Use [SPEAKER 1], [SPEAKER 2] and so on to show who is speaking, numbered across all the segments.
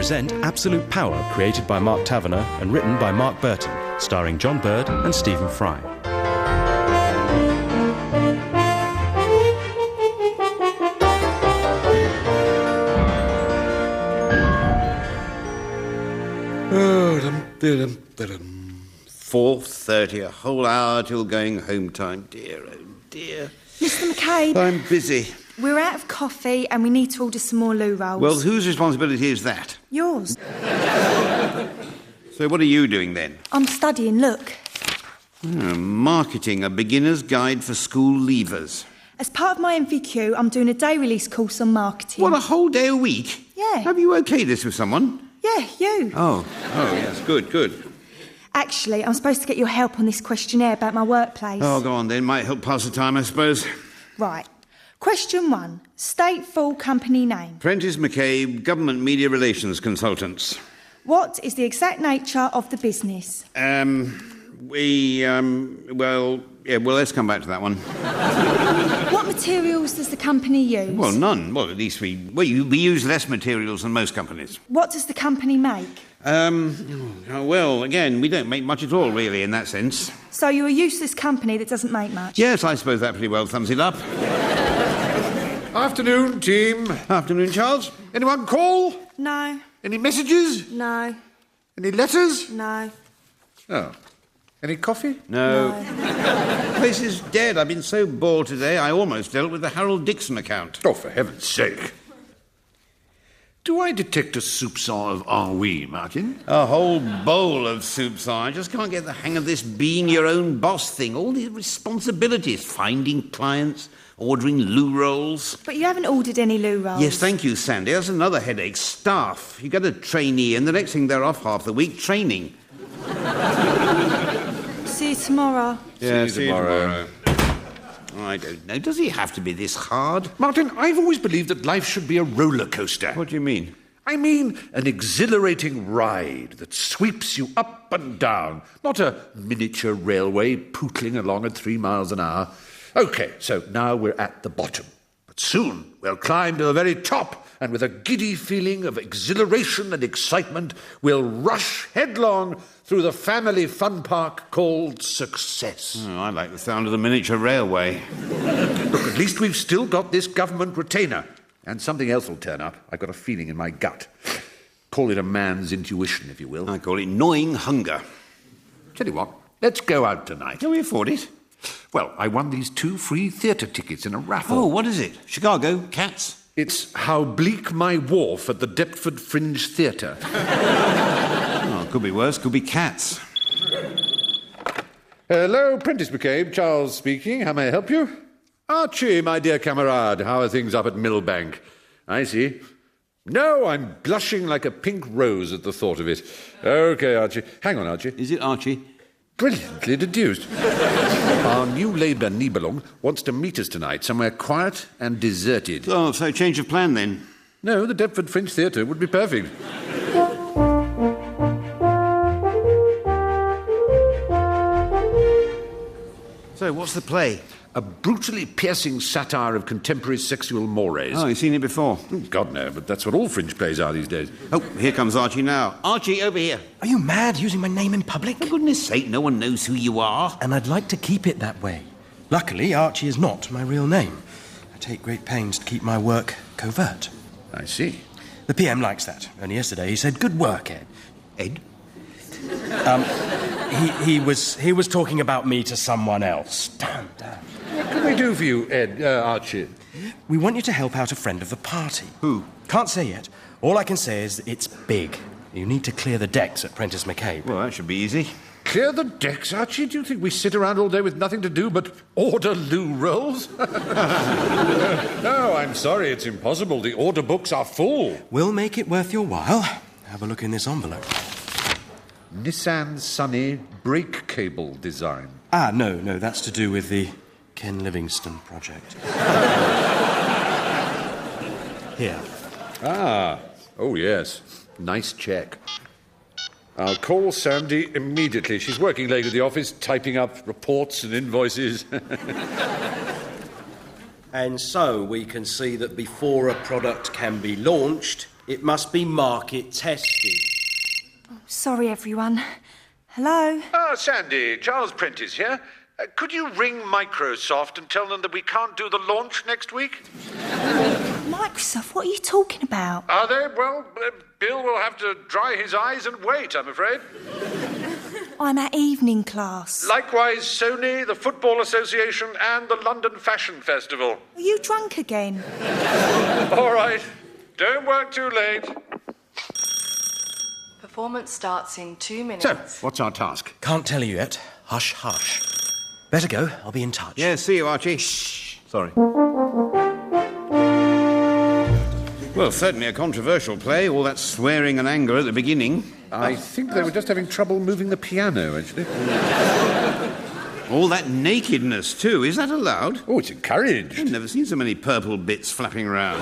[SPEAKER 1] present Absolute Power, created by Mark Taverner and written by Mark Burton, starring John Bird and Stephen Fry.
[SPEAKER 2] Oh, 4:30, a whole hour till going home time. Dear, oh dear.
[SPEAKER 3] Mr. McCabe.
[SPEAKER 2] I'm busy.
[SPEAKER 3] We're out of coffee and we need to order some more loo rolls.
[SPEAKER 2] Well, whose responsibility is that?
[SPEAKER 3] Yours.
[SPEAKER 2] So what are you doing then?
[SPEAKER 3] I'm studying, look.
[SPEAKER 2] Marketing, a beginner's guide for school leavers.
[SPEAKER 3] As part of my MVQ, I'm doing a day release course on marketing.
[SPEAKER 2] What, a whole day a week?
[SPEAKER 3] Yeah.
[SPEAKER 2] Have you okayed this with someone?
[SPEAKER 3] Yeah, you.
[SPEAKER 2] Oh, yes, good.
[SPEAKER 3] Actually, I'm supposed to get your help on this questionnaire about my workplace.
[SPEAKER 2] Oh, go on then. Might help pass the time, I suppose.
[SPEAKER 3] Right. Question 1. State full company name.
[SPEAKER 2] Prentice McCabe, Government Media Relations Consultants.
[SPEAKER 3] What is the exact nature of the business?
[SPEAKER 2] Well, let's come back to that one.
[SPEAKER 3] What materials does the company use?
[SPEAKER 2] Well, none. Well, at least we use less materials than most companies.
[SPEAKER 3] What does the company make?
[SPEAKER 2] Well, again, we don't make much at all, really, in that sense.
[SPEAKER 3] So you're a useless company that doesn't make much?
[SPEAKER 2] Yes, I suppose that pretty well sums it up.
[SPEAKER 4] Afternoon, team.
[SPEAKER 2] Afternoon, Charles.
[SPEAKER 4] Anyone call?
[SPEAKER 3] No.
[SPEAKER 4] Any messages?
[SPEAKER 3] No.
[SPEAKER 4] Any letters?
[SPEAKER 3] No.
[SPEAKER 4] Oh. Any coffee?
[SPEAKER 2] No. The place is dead. I've been so bored today, I almost dealt with the Harold Dixon account.
[SPEAKER 4] Oh, for heaven's sake. Do I detect a soupçon of ennui, Martin?
[SPEAKER 2] A whole bowl of soups. I just can't get the hang of this being your own boss thing. All the responsibilities, finding clients, ordering loo rolls.
[SPEAKER 3] But you haven't ordered any loo rolls.
[SPEAKER 2] Yes, thank you, Sandy. That's another headache. Staff. You get a trainee and the next thing they're off half the week training.
[SPEAKER 3] See you tomorrow.
[SPEAKER 2] Yeah, see you tomorrow. I don't know. Does it have to be this hard?
[SPEAKER 4] Martin, I've always believed that life should be a roller coaster.
[SPEAKER 2] What do you mean?
[SPEAKER 4] I mean an exhilarating ride that sweeps you up and down, not a miniature railway pootling along at 3 miles an hour. OK, so now we're at the bottom. But soon we'll climb to the very top, and with a giddy feeling of exhilaration and excitement, we'll rush headlong through the family fun park called success.
[SPEAKER 2] Oh, I like the sound of the miniature railway.
[SPEAKER 4] Look, at least we've still got this government retainer. And something else will turn up. I've got a feeling in my gut. Call it a man's intuition, if you will.
[SPEAKER 2] I call it gnawing hunger.
[SPEAKER 4] Tell you what, let's go out tonight.
[SPEAKER 2] Can we afford it?
[SPEAKER 4] Well, I won these 2 free theatre tickets in a raffle.
[SPEAKER 2] Oh, what is it? Chicago? Cats?
[SPEAKER 4] It's How Bleak My Wharf at the Deptford Fringe Theatre.
[SPEAKER 2] Oh, could be worse. Could be cats.
[SPEAKER 4] Hello, Prentice McCabe. Charles speaking. How may I help you? Archie, my dear camarade. How are things up at Millbank? I see. No, I'm blushing like a pink rose at the thought of it. OK, Archie. Hang on, Archie.
[SPEAKER 2] Is it Archie?
[SPEAKER 4] Brilliantly deduced. Our new Labour Nibelung wants to meet us tonight, somewhere quiet and deserted.
[SPEAKER 2] Oh, so change of plan then?
[SPEAKER 4] No, the Deptford Fringe Theatre would be perfect.
[SPEAKER 2] So, what's the play?
[SPEAKER 4] A brutally piercing satire of contemporary sexual mores.
[SPEAKER 2] Oh, you've seen it before?
[SPEAKER 4] God, no, but that's what all fringe plays are these days.
[SPEAKER 2] Oh, here comes Archie now. Archie, over here.
[SPEAKER 5] Are you mad, using my name in public?
[SPEAKER 2] For goodness sake, no one knows who you are.
[SPEAKER 5] And I'd like to keep it that way. Luckily, Archie is not my real name. I take great pains to keep my work covert.
[SPEAKER 4] I see.
[SPEAKER 5] The PM likes that. Only yesterday he said, "Good work, Ed."
[SPEAKER 2] Ed?
[SPEAKER 5] He was talking about me to someone else. Damn.
[SPEAKER 4] What can we do for you, Ed, Archie?
[SPEAKER 5] We want you to help out a friend of the party.
[SPEAKER 2] Who?
[SPEAKER 5] Can't say yet. All I can say is that it's big. You need to clear the decks at Prentice McCabe.
[SPEAKER 2] Well, that should be easy.
[SPEAKER 4] Clear the decks, Archie? Do you think we sit around all day with nothing to do but order loo rolls? No, I'm sorry, it's impossible. The order books are full.
[SPEAKER 5] We'll make it worth your while. Have a look in this envelope.
[SPEAKER 4] Nissan Sunny brake cable design.
[SPEAKER 5] No, that's to do with the Ken Livingstone project. Here.
[SPEAKER 4] Oh, yes. Nice check. I'll call Sandy immediately. She's working late at the office, typing up reports and invoices.
[SPEAKER 5] And so we can see that before a product can be launched, It must be market tested.
[SPEAKER 3] Sorry, everyone. Hello?
[SPEAKER 4] Sandy, Charles Prentice here. Could you ring Microsoft and tell them that we can't do the launch next week?
[SPEAKER 3] Microsoft, what are you talking about?
[SPEAKER 4] Are they? Well, Bill will have to dry his eyes and wait, I'm afraid.
[SPEAKER 3] I'm at evening class.
[SPEAKER 4] Likewise, Sony, the Football Association, and the London Fashion Festival.
[SPEAKER 3] Are you drunk again?
[SPEAKER 4] All right. Don't work too late.
[SPEAKER 6] Performance starts in 2 minutes.
[SPEAKER 4] So, what's our task?
[SPEAKER 5] Can't tell you yet. Hush, hush. Better go. I'll be in touch.
[SPEAKER 2] Yeah, see you, Archie.
[SPEAKER 4] Shh. Sorry.
[SPEAKER 2] Well, certainly a controversial play, all that swearing and anger at the beginning.
[SPEAKER 4] I think they were just having trouble moving the piano, actually.
[SPEAKER 2] All that nakedness, too. Is that allowed?
[SPEAKER 4] Oh, it's encouraged.
[SPEAKER 2] I've never seen so many purple bits flapping around.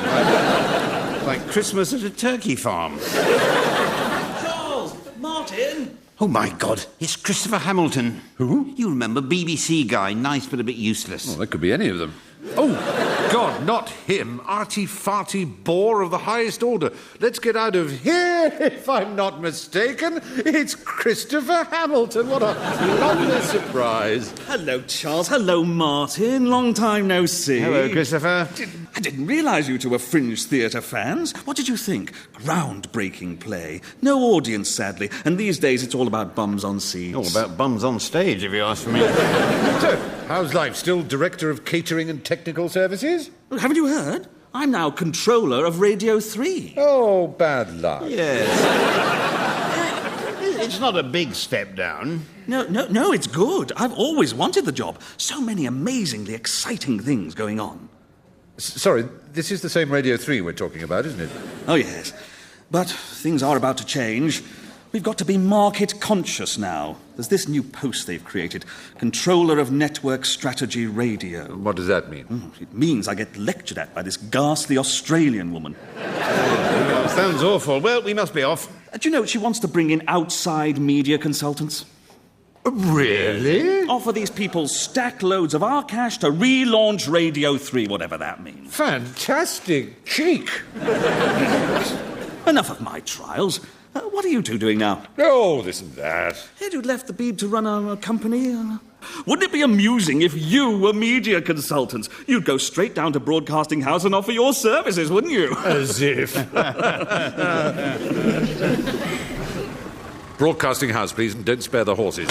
[SPEAKER 2] Like Christmas at a turkey farm.
[SPEAKER 7] Charles! Martin!
[SPEAKER 2] Oh, my God. It's Christopher Hamilton.
[SPEAKER 4] Who?
[SPEAKER 2] You remember, BBC guy, nice but a bit useless.
[SPEAKER 4] Well, that could be any of them. Oh, God, not him. Arty-farty bore of the highest order. Let's get out of here, if I'm not mistaken. It's Christopher Hamilton. What a lovely surprise.
[SPEAKER 7] Hello, Charles. Hello, Martin. Long time no see.
[SPEAKER 2] Hello, Christopher.
[SPEAKER 7] I didn't realise you two were fringe theatre fans. What did you think? Groundbreaking play. No audience, sadly. And these days it's all about bums on seats.
[SPEAKER 2] All about bums on stage, if you ask me.
[SPEAKER 4] So, how's life? Still Director of Catering and Technical Services?
[SPEAKER 7] Haven't you heard? I'm now controller of Radio 3.
[SPEAKER 4] Oh, bad luck.
[SPEAKER 2] Yes. It's not a big step down.
[SPEAKER 7] No, it's good. I've always wanted the job. So many amazingly exciting things going on.
[SPEAKER 4] Sorry, this is the same Radio 3 we're talking about, isn't it?
[SPEAKER 7] Oh, yes. But things are about to change. We've got to be market conscious now. There's this new post they've created, Controller of Network Strategy Radio.
[SPEAKER 4] What does that mean?
[SPEAKER 7] It means I get lectured at by this ghastly Australian woman.
[SPEAKER 2] Sounds awful. Well, we must be off.
[SPEAKER 7] Do you know, she wants to bring in outside media consultants.
[SPEAKER 4] Really?
[SPEAKER 7] Offer these people stack loads of our cash to relaunch Radio 3, whatever that means.
[SPEAKER 4] Fantastic cheek.
[SPEAKER 7] Enough of my trials. What are you two doing now?
[SPEAKER 4] Oh, this and that.
[SPEAKER 7] You'd left the Beeb to run a company. Wouldn't it be amusing if you were media consultants? You'd go straight down to Broadcasting House and offer your services, wouldn't you?
[SPEAKER 4] As if. Broadcasting House, please, and don't spare the horses.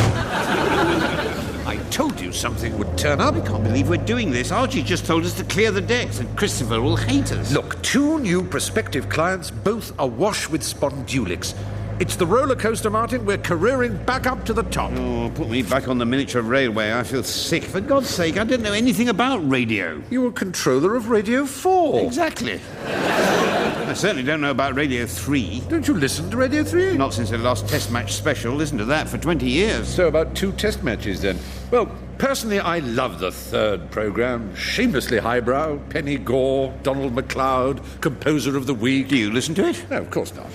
[SPEAKER 4] I told you something would turn up.
[SPEAKER 2] I can't believe we're doing this. Archie just told us to clear the decks, and Christopher will hate us.
[SPEAKER 4] Look, 2 new prospective clients, both awash with spondulics. It's the roller coaster, Martin. We're careering back up to the top.
[SPEAKER 2] Oh, put me back on the miniature railway. I feel sick. For God's sake, I don't know anything about radio.
[SPEAKER 4] You were controller of Radio 4.
[SPEAKER 2] Exactly. I certainly don't know about Radio 3.
[SPEAKER 4] Don't you listen to Radio 3?
[SPEAKER 2] Not since the last Test match special. Listened to that for 20 years.
[SPEAKER 4] So about 2 test matches, then. Well, personally, I love the third programme. Shamelessly highbrow. Penny Gore, Donald MacLeod, composer of the week.
[SPEAKER 2] Do you listen to it?
[SPEAKER 4] No, of course not.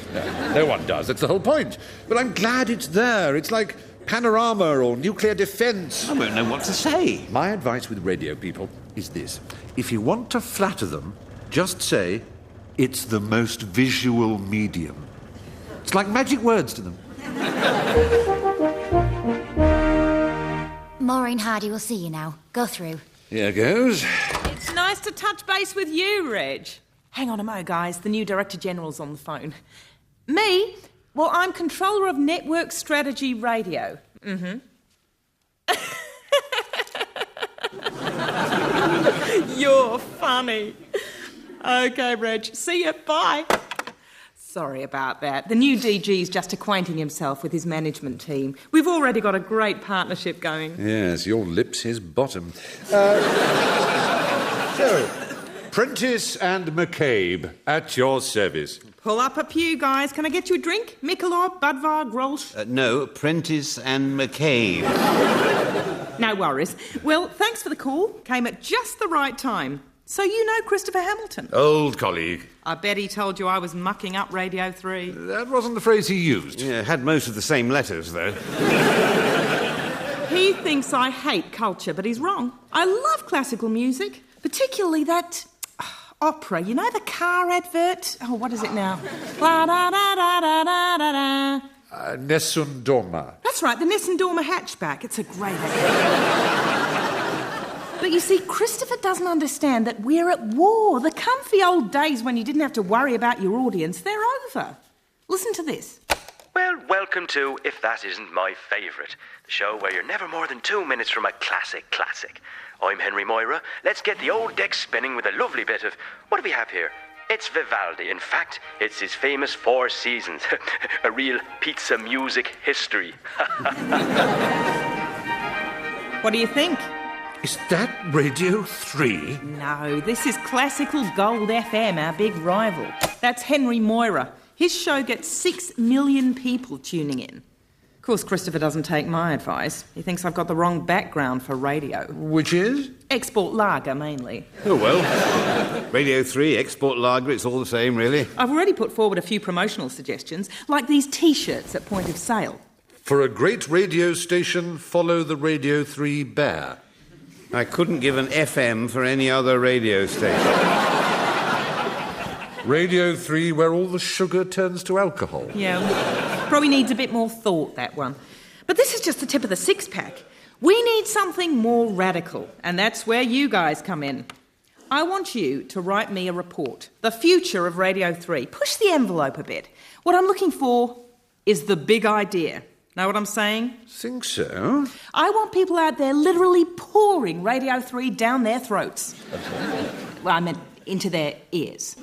[SPEAKER 4] No one does. That's the whole point. But I'm glad it's there. It's like Panorama or Nuclear Defence.
[SPEAKER 2] I won't know what to say.
[SPEAKER 4] My advice with radio people is this. If you want to flatter them, just say, it's the most visual medium. It's like magic words to them.
[SPEAKER 8] Maureen Hardy will see you now. Go through.
[SPEAKER 4] Here goes.
[SPEAKER 9] It's nice to touch base with you, Reg. Hang on a mo, guys. The new Director General's on the phone. Me? Well, I'm Controller of Network Strategy Radio. Mm-hmm. You're funny. OK, Reg. See you. Bye. Sorry about that. The new DG's just acquainting himself with his management team. We've already got a great partnership going.
[SPEAKER 4] Yes, your lips his bottom. So, Prentice and McCabe, at your service.
[SPEAKER 9] Pull up a pew, guys. Can I get you a drink? Michelob, Budvar, Grolsch?
[SPEAKER 2] No, Prentice and McCabe.
[SPEAKER 9] No worries. Well, thanks for the call. Came at just the right time. So you know Christopher Hamilton?
[SPEAKER 4] Old colleague.
[SPEAKER 9] I bet he told you I was mucking up Radio 3.
[SPEAKER 4] That wasn't the phrase he used.
[SPEAKER 2] Yeah, had most of the same letters, though.
[SPEAKER 9] He thinks I hate culture, but he's wrong. I love classical music, particularly that Opera, you know the car advert? Oh, what is it now? La da da da da da da da.
[SPEAKER 4] Nessun Dorma.
[SPEAKER 9] That's right, the Nessun Dorma hatchback. It's a great advert. But you see, Christopher doesn't understand that we're at war. The comfy old days when you didn't have to worry about your audience, they're over. Listen to this.
[SPEAKER 5] Well, welcome to If That Isn't My Favourite, the show where you're never more than 2 minutes from a classic. I'm Henry Moira. Let's get the old deck spinning with a lovely bit of... What do we have here? It's Vivaldi. In fact, it's his famous Four Seasons. A real pizza music history.
[SPEAKER 9] What do you think?
[SPEAKER 4] Is that Radio 3?
[SPEAKER 9] No, this is Classical Gold FM, our big rival. That's Henry Moira. His show gets 6 million people tuning in. Of course, Christopher doesn't take my advice. He thinks I've got the wrong background for radio.
[SPEAKER 4] Which is?
[SPEAKER 9] Export lager, mainly.
[SPEAKER 2] Oh, well. Radio 3, export lager, it's all the same, really.
[SPEAKER 9] I've already put forward a few promotional suggestions, like these T-shirts at point of sale.
[SPEAKER 4] For a great radio station, follow the Radio 3 bear.
[SPEAKER 2] I couldn't give an FM for any other radio station.
[SPEAKER 4] Radio 3, where all the sugar turns to alcohol.
[SPEAKER 9] Yeah, probably needs a bit more thought, that one. But this is just the tip of the six-pack. We need something more radical, and that's where you guys come in. I want you to write me a report. The future of Radio 3. Push the envelope a bit. What I'm looking for is the big idea. Know what I'm saying?
[SPEAKER 4] Think so?
[SPEAKER 9] I want people out there literally pouring Radio 3 down their throats. Well, I meant into their ears.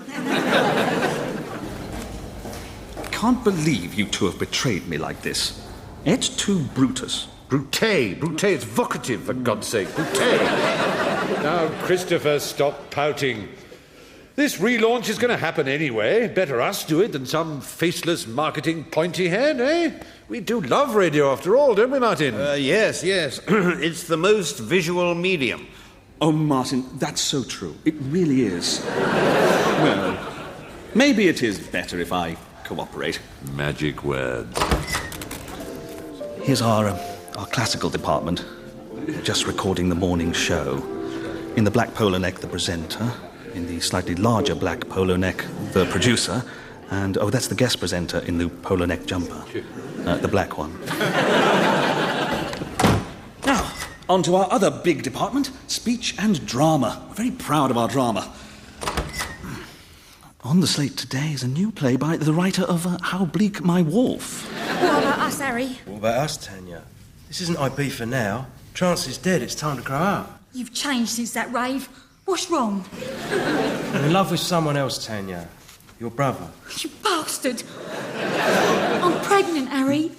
[SPEAKER 7] Can't believe you two have betrayed me like this. It's too Brutus.
[SPEAKER 4] Brute, it's vocative, for God's sake, brute. Now, Christopher, stop pouting. This relaunch is going to happen anyway. Better us do it than some faceless marketing pointy head, eh? We do love radio after all, don't we, Martin?
[SPEAKER 2] Yes. It's the most visual medium.
[SPEAKER 7] Oh, Martin, that's so true. It really is. Well, maybe it is better if I cooperate.
[SPEAKER 4] Magic words.
[SPEAKER 7] Here's our classical department. Just recording the morning show. In the black polo neck, the presenter. In the slightly larger black polo neck, the producer. And, that's the guest presenter in the polo neck jumper. The black one. Now, on to our other big department, speech and drama. We're very proud of our drama. On the slate today is a new play by the writer of How Bleak My Wolf.
[SPEAKER 8] What about us, Harry?
[SPEAKER 5] What about us, Tanya? This isn't IB for now. Trance is dead. It's time to grow up.
[SPEAKER 8] You've changed since that rave. What's wrong?
[SPEAKER 5] I'm in love with someone else, Tanya. Your brother.
[SPEAKER 8] You bastard! I'm pregnant, Harry.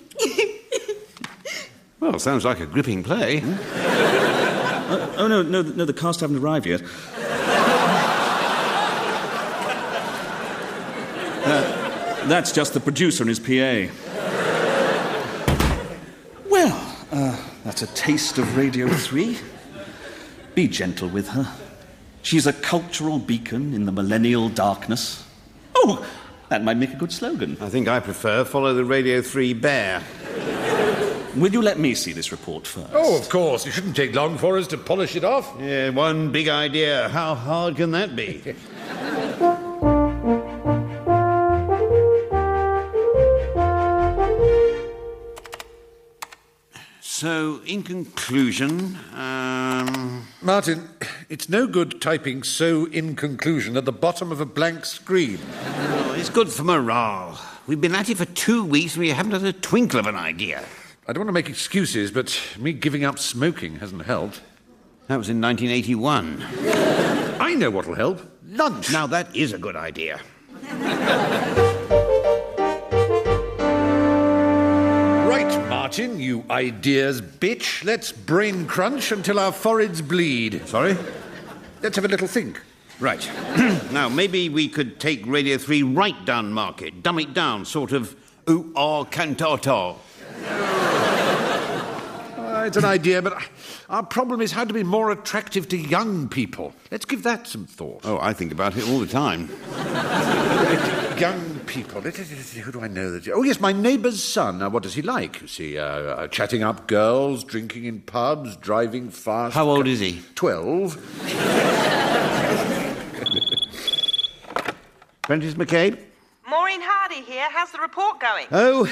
[SPEAKER 2] Well, sounds like a gripping play.
[SPEAKER 7] No, the cast haven't arrived yet. That's just the producer and his PA. Well, that's a taste of Radio 3. Be gentle with her. She's a cultural beacon in the millennial darkness. Oh, that might make a good slogan.
[SPEAKER 2] I think I prefer follow the Radio 3 bear.
[SPEAKER 7] Will you let me see this report first?
[SPEAKER 4] Oh, of course. It shouldn't take long for us to polish it off.
[SPEAKER 2] Yeah, one big idea. How hard can that be? So, in conclusion,
[SPEAKER 4] Martin, it's no good typing "so in conclusion" at the bottom of a blank screen.
[SPEAKER 2] It's good for morale. We've been at it for 2 weeks and we haven't had a twinkle of an idea.
[SPEAKER 4] I don't want to make excuses, but me giving up smoking hasn't helped.
[SPEAKER 2] That was in 1981.
[SPEAKER 4] I know what'll help. Lunch.
[SPEAKER 2] Now, that is a good idea.
[SPEAKER 4] Right, Martin, you ideas bitch. Let's brain crunch until our foreheads bleed.
[SPEAKER 2] Sorry?
[SPEAKER 4] Let's have a little think.
[SPEAKER 2] Right. Now, maybe we could take Radio 3 right down market, dumb it down, sort of ooh-ah cantata.
[SPEAKER 4] It's an idea, but our problem is how to be more attractive to young people. Let's give that some thought.
[SPEAKER 2] Oh, I think about it all the time.
[SPEAKER 4] Young people. Who do I know that? Oh, yes, my neighbour's son. Now, what does he like? Is he chatting up girls, drinking in pubs, driving fast?
[SPEAKER 2] How old is he?
[SPEAKER 4] 12.
[SPEAKER 2] Prentice McCabe?
[SPEAKER 9] Maureen Hardy here. How's the report going?
[SPEAKER 2] Oh,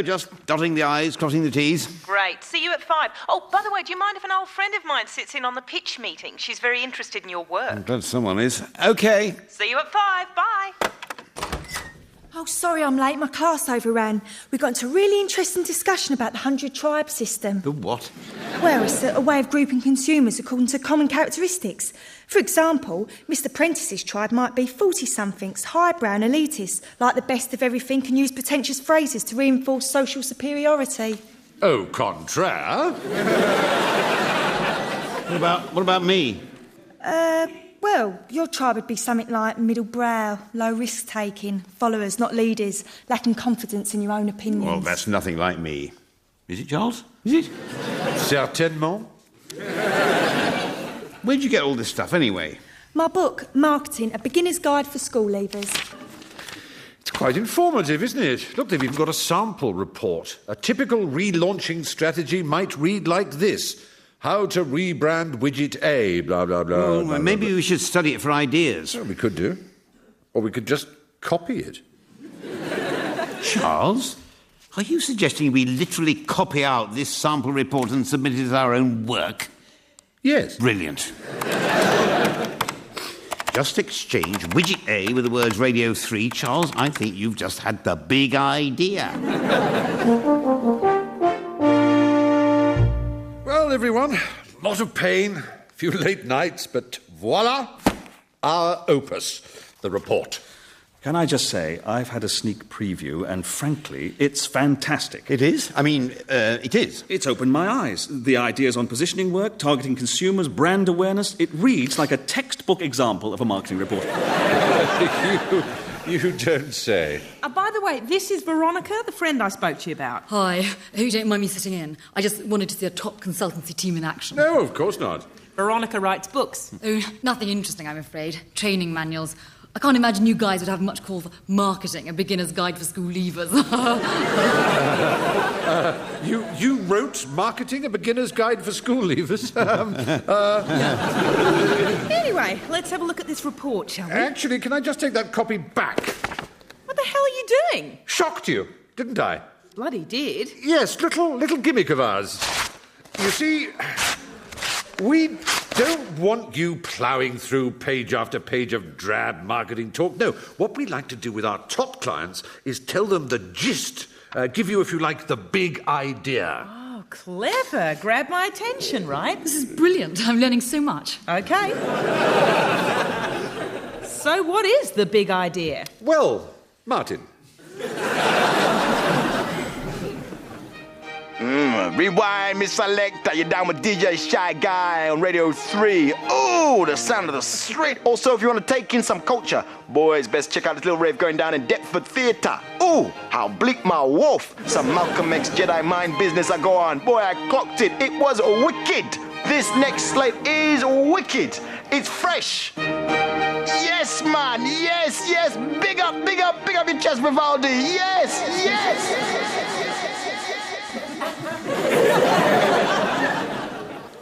[SPEAKER 2] just dotting the I's, crossing the T's.
[SPEAKER 9] Great. See you at 5. Oh, by the way, do you mind if an old friend of mine sits in on the pitch meeting? She's very interested in your work.
[SPEAKER 2] I'm glad someone is. OK.
[SPEAKER 9] See you at 5. Bye.
[SPEAKER 3] Oh, sorry I'm late. My class overran. We got into a really interesting discussion about the 100 tribe system.
[SPEAKER 2] The what?
[SPEAKER 3] Well, it's a way of grouping consumers according to common characteristics. For example, Mr. Prentice's tribe might be 40-somethings, highbrow and elitist, like the best of everything and use pretentious phrases to reinforce social superiority.
[SPEAKER 4] Au contraire.
[SPEAKER 2] What about me?
[SPEAKER 3] Well, your tribe would be something like middle brow, low risk-taking, followers, not leaders, lacking confidence in your own opinions.
[SPEAKER 2] Well, that's nothing like me. Is it, Charles? Is it?
[SPEAKER 4] Certainement.
[SPEAKER 2] Where'd you get all this stuff, anyway?
[SPEAKER 3] My book, Marketing, A Beginner's Guide for School Leavers.
[SPEAKER 4] It's quite informative, isn't it? Look, they've even got a sample report. A typical relaunching strategy might read like this. How to rebrand widget A, blah, blah, blah.
[SPEAKER 2] Well,
[SPEAKER 4] blah,
[SPEAKER 2] maybe
[SPEAKER 4] blah.
[SPEAKER 2] we should study it for ideas.
[SPEAKER 4] Well, we could do. Or we could just copy it.
[SPEAKER 2] Charles, are you suggesting we literally copy out this sample report and submit it as our own work?
[SPEAKER 4] Yes.
[SPEAKER 2] Brilliant. Just exchange widget A with the words Radio 3. Charles, I think you've just had the big idea.
[SPEAKER 4] Well, everyone, a lot of pain, a few late nights, but voila, our opus, the report.
[SPEAKER 7] Can I just say, I've had a sneak preview, and frankly, it's fantastic.
[SPEAKER 2] It is? I mean, it is.
[SPEAKER 7] It's opened my eyes. The ideas on positioning work, targeting consumers, brand awareness, it reads like a textbook example of a marketing report.
[SPEAKER 4] You don't say.
[SPEAKER 9] By the way, this is Veronica, the friend I spoke to you about.
[SPEAKER 8] Hi. Hope you don't mind me sitting in. I just wanted to see a top consultancy team in action.
[SPEAKER 4] No, of course not.
[SPEAKER 9] Veronica writes books.
[SPEAKER 8] Oh, nothing interesting, I'm afraid. Training manuals. I can't imagine you guys would have much call for marketing, a beginner's guide for school leavers.
[SPEAKER 4] You wrote Marketing, a Beginner's Guide for School Leavers?
[SPEAKER 9] Anyway, let's have a look at this report, shall we?
[SPEAKER 4] Actually, can I just take that copy back?
[SPEAKER 9] What the hell are you doing?
[SPEAKER 4] Shocked you, didn't I?
[SPEAKER 9] Bloody did.
[SPEAKER 4] Yes, little gimmick of ours. You see, we don't want you ploughing through page after page of drab marketing talk. No, what we like to do with our top clients is tell them the gist, give you, if you like, the big idea.
[SPEAKER 9] Oh, clever. Grab my attention, right?
[SPEAKER 8] This is brilliant. I'm learning so much.
[SPEAKER 9] OK. So what is the big idea?
[SPEAKER 4] Well, Martin.
[SPEAKER 10] Rewind, Miss Selector. You're down with DJ Shy Guy on Radio 3. Ooh, the sound of the street. Also, if you want to take in some culture, boys, best check out this little rave going down in Deptford Theatre. Ooh, how bleak my wolf. Some Malcolm X Jedi mind business I go on. Boy, I clocked it. It was wicked. This next slate is wicked. It's fresh. Yes, man. Yes. Big up your chest, Vivaldi. Yes.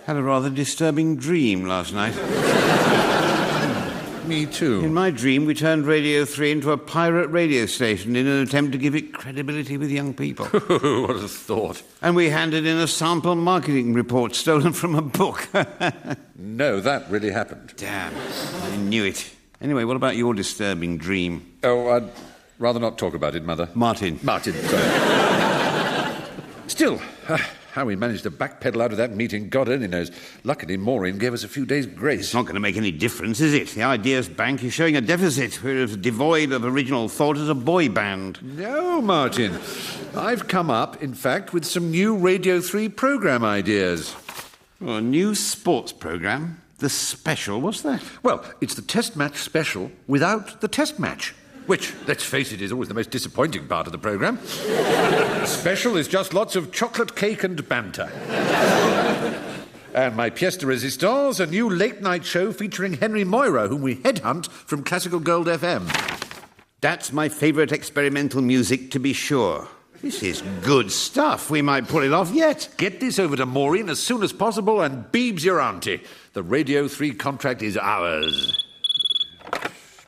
[SPEAKER 2] Had a rather disturbing dream last night.
[SPEAKER 4] Me too.
[SPEAKER 2] In my dream, we turned Radio 3 into a pirate radio station in an attempt to give it credibility with young people.
[SPEAKER 4] What a thought.
[SPEAKER 2] And we handed in a sample marketing report stolen from a book.
[SPEAKER 4] No, that really happened.
[SPEAKER 2] Damn, I knew it. Anyway, what about your disturbing dream?
[SPEAKER 4] Oh, I'd rather not talk about it, Mother.
[SPEAKER 2] Martin,
[SPEAKER 4] sorry. Still, how we managed to backpedal out of that meeting, God only knows. Luckily, Maureen gave us a few days' grace.
[SPEAKER 2] It's not going to make any difference, is it? The Ideas Bank is showing a deficit. We're as devoid of original thought as a boy band.
[SPEAKER 4] No, Martin. I've come up, in fact, with some new Radio 3 programme ideas.
[SPEAKER 2] Well, a new sports programme? The Special, what's that?
[SPEAKER 4] Well, it's the Test Match Special without the Test Match. Which, let's face it, is always the most disappointing part of the programme. Special is just lots of chocolate cake and banter. And my pièce de résistance, a new late-night show featuring Henry Moira, whom we headhunt from Classical Gold FM.
[SPEAKER 2] That's my favourite experimental music, to be sure. This is good stuff. We might pull it off yet.
[SPEAKER 4] Get this over to Maureen as soon as possible and Beebs your auntie. The Radio 3 contract is ours.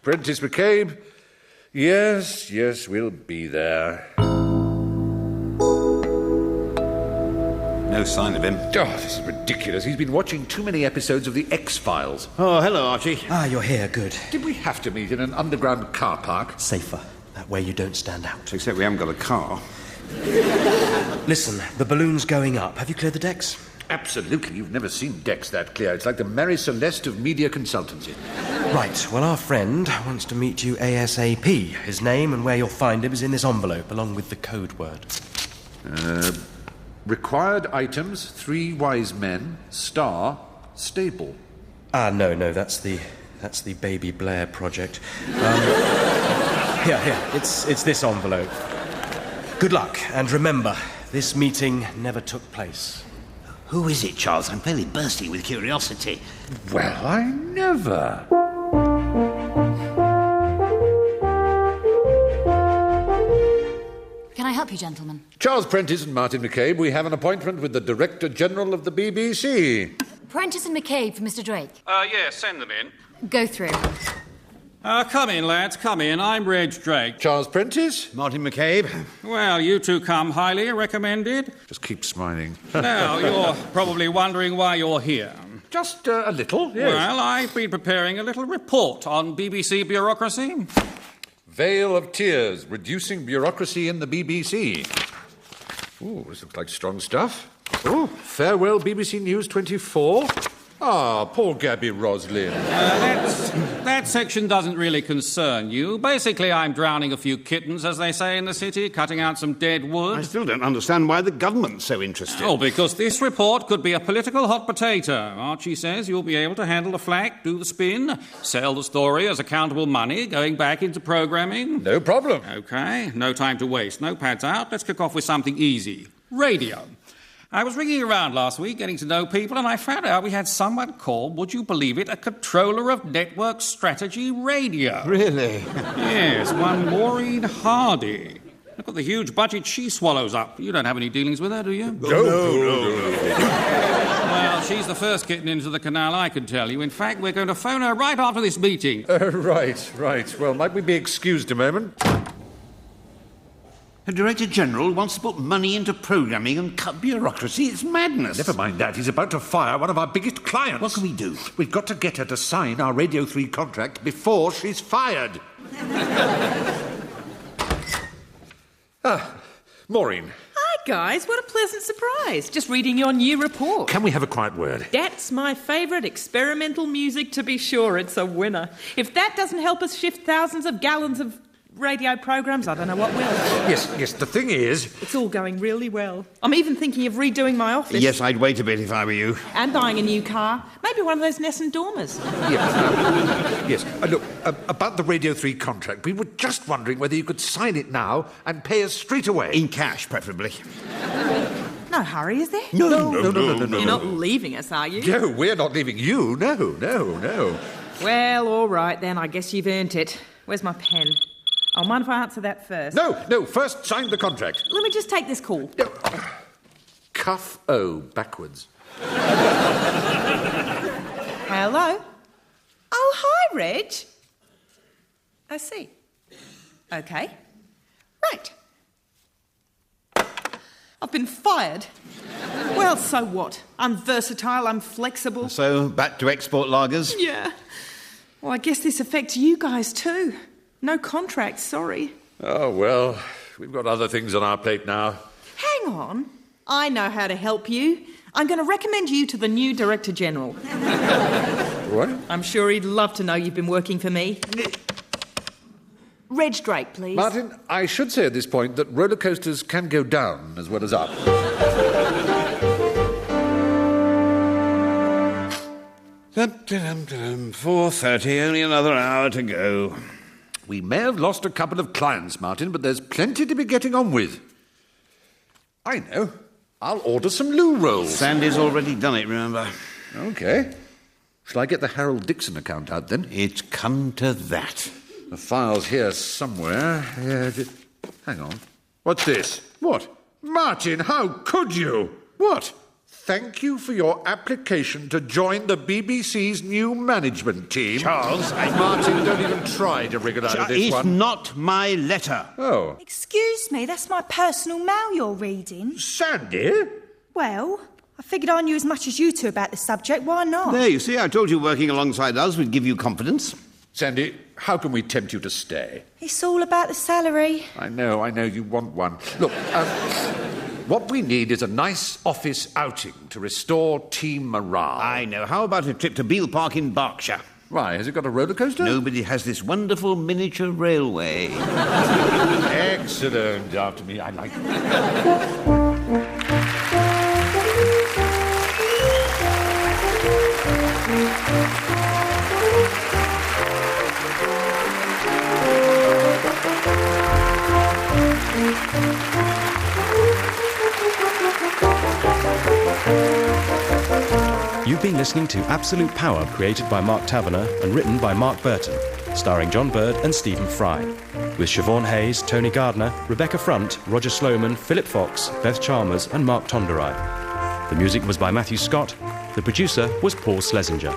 [SPEAKER 4] Prentice McCabe, Yes, we'll be there.
[SPEAKER 2] No sign of him.
[SPEAKER 4] Oh, this is ridiculous. He's been watching too many episodes of The X-Files.
[SPEAKER 2] Oh, hello, Archie.
[SPEAKER 11] Ah, you're here, good.
[SPEAKER 4] Did we have to meet in an underground car park?
[SPEAKER 11] Safer. That way you don't stand out.
[SPEAKER 2] Except we haven't got a car.
[SPEAKER 11] Listen, the balloon's going up. Have you cleared the decks?
[SPEAKER 4] Absolutely. You've never seen decks that clear. It's like the Mary Celeste of media consultancy.
[SPEAKER 11] Right. Well, our friend wants to meet you ASAP. His name and where you'll find him is in this envelope, along with the code word.
[SPEAKER 4] Required items, 3 wise men, star, stable.
[SPEAKER 11] No, that's the Baby Blair project. Here, it's this envelope. Good luck, and remember, this meeting never took place.
[SPEAKER 2] Who is it, Charles? I'm fairly bursting with curiosity.
[SPEAKER 4] Well, I never.
[SPEAKER 8] Can I help you, gentlemen?
[SPEAKER 4] Charles Prentice and Martin McCabe, we have an appointment with the Director General of the BBC.
[SPEAKER 8] Prentice and McCabe for Mr. Drake.
[SPEAKER 12] Yes, send them in.
[SPEAKER 8] Go through.
[SPEAKER 12] Come in, lads, come in. I'm Reg Drake.
[SPEAKER 4] Charles Prentice?
[SPEAKER 2] Martin McCabe.
[SPEAKER 12] Well, you two come highly recommended.
[SPEAKER 4] Just keep smiling.
[SPEAKER 12] Now, you're probably wondering why you're here.
[SPEAKER 4] Just a little, yes.
[SPEAKER 12] Well, I've been preparing a little report on BBC bureaucracy.
[SPEAKER 4] Vale of Tears, reducing bureaucracy in the BBC. Ooh, this looks like strong stuff. Oh, farewell BBC News 24. Ah, poor Gabby Roslin.
[SPEAKER 12] That section doesn't really concern you. Basically, I'm drowning a few kittens, as they say in the city, cutting out some dead wood.
[SPEAKER 2] I still don't understand why the government's so interested.
[SPEAKER 12] Oh, because this report could be a political hot potato. Archie says you'll be able to handle the flak, do the spin, sell the story as accountable money, going back into programming.
[SPEAKER 4] No problem.
[SPEAKER 12] OK, no time to waste. No pads out. Let's kick off with something easy. Radio. I was ringing around last week, getting to know people, and I found out we had someone called, would you believe it, a controller of network strategy radio.
[SPEAKER 2] Really?
[SPEAKER 12] Yes, one Maureen Hardy. Look at the huge budget she swallows up. You don't have any dealings with her, do you?
[SPEAKER 4] No.
[SPEAKER 12] Well, she's the first kitten into the canal, I can tell you. In fact, we're going to phone her right after this meeting.
[SPEAKER 4] Right. Well, might we be excused a moment?
[SPEAKER 2] The Director General wants to put money into programming and cut bureaucracy. It's madness.
[SPEAKER 4] Never mind that. He's about to fire one of our biggest clients.
[SPEAKER 2] What can we do?
[SPEAKER 4] We've got to get her to sign our Radio 3 contract before she's fired. Maureen.
[SPEAKER 9] Hi, guys. What a pleasant surprise. Just reading your new report.
[SPEAKER 4] Can we have a quiet word?
[SPEAKER 9] That's my favourite experimental music, to be sure. It's a winner. If that doesn't help us shift thousands of gallons of radio programmes, I don't know what will.
[SPEAKER 4] Yes, the thing is...
[SPEAKER 9] It's all going really well. I'm even thinking of redoing my office.
[SPEAKER 2] Yes, I'd wait a bit if I were you.
[SPEAKER 9] And buying a new car. Maybe one of those Nessun Dormers.
[SPEAKER 4] Yes. Look, about the Radio 3 contract, we were just wondering whether you could sign it now and pay us straight away.
[SPEAKER 2] In cash, preferably.
[SPEAKER 9] No hurry, is there?
[SPEAKER 4] No.
[SPEAKER 9] You're not leaving us, are you?
[SPEAKER 4] No, we're not leaving you. No.
[SPEAKER 9] Well, all right, then. I guess you've earned it. Where's my pen? Oh, mind if I answer that first?
[SPEAKER 4] No, first sign the contract.
[SPEAKER 9] Let me just take this call.
[SPEAKER 4] No. Cuff O backwards.
[SPEAKER 9] Hello? Oh, hi, Reg. I see. OK. Right. I've been fired. Well, so what? I'm versatile, I'm flexible.
[SPEAKER 2] So, back to export lagers?
[SPEAKER 9] Yeah. Well, I guess this affects you guys too. No contract, sorry.
[SPEAKER 4] Oh, well, we've got other things on our plate now.
[SPEAKER 9] Hang on. I know how to help you. I'm going to recommend you to the new Director General.
[SPEAKER 4] What?
[SPEAKER 9] I'm sure he'd love to know you've been working for me. Reg Drake, please.
[SPEAKER 4] Martin, I should say at this point that roller coasters can go down as well as up.
[SPEAKER 2] 4:30, only another hour to go.
[SPEAKER 4] We may have lost a couple of clients, Martin, but there's plenty to be getting on with. I know. I'll order some loo rolls.
[SPEAKER 2] Sandy's already done it, remember?
[SPEAKER 4] OK. Shall I get the Harold Dixon account out, then?
[SPEAKER 2] It's come to that.
[SPEAKER 4] The file's here somewhere. Hang on. What's this? What? Martin, how could you? What? Thank you for your application to join the BBC's new management team.
[SPEAKER 2] Charles,
[SPEAKER 4] Martin, don't even try to wriggle out of this
[SPEAKER 2] it's
[SPEAKER 4] one.
[SPEAKER 2] not my letter.
[SPEAKER 4] Oh.
[SPEAKER 3] Excuse me, that's my personal mail you're reading.
[SPEAKER 4] Sandy?
[SPEAKER 3] Well, I figured I knew as much as you two about the subject. Why not?
[SPEAKER 2] There, you see, I told you working alongside us would give you confidence.
[SPEAKER 4] Sandy, how can we tempt you to stay?
[SPEAKER 3] It's all about the salary.
[SPEAKER 4] I know, you want one. Look, what we need is a nice office outing to restore team morale.
[SPEAKER 2] I know. How about a trip to Beale Park in Berkshire?
[SPEAKER 4] Why, has it got a roller coaster?
[SPEAKER 2] Nobody has this wonderful miniature railway.
[SPEAKER 4] Excellent. After me, I like it.
[SPEAKER 1] You've been listening to Absolute Power, created by Mark Taverner and written by Mark Burton, starring John Bird and Stephen Fry, with Siobhan Hayes, Tony Gardner, Rebecca Front, Roger Sloman, Philip Fox, Beth Chalmers and Mark Tonderai. The music was by Matthew Scott. The producer was Paul Schlesinger.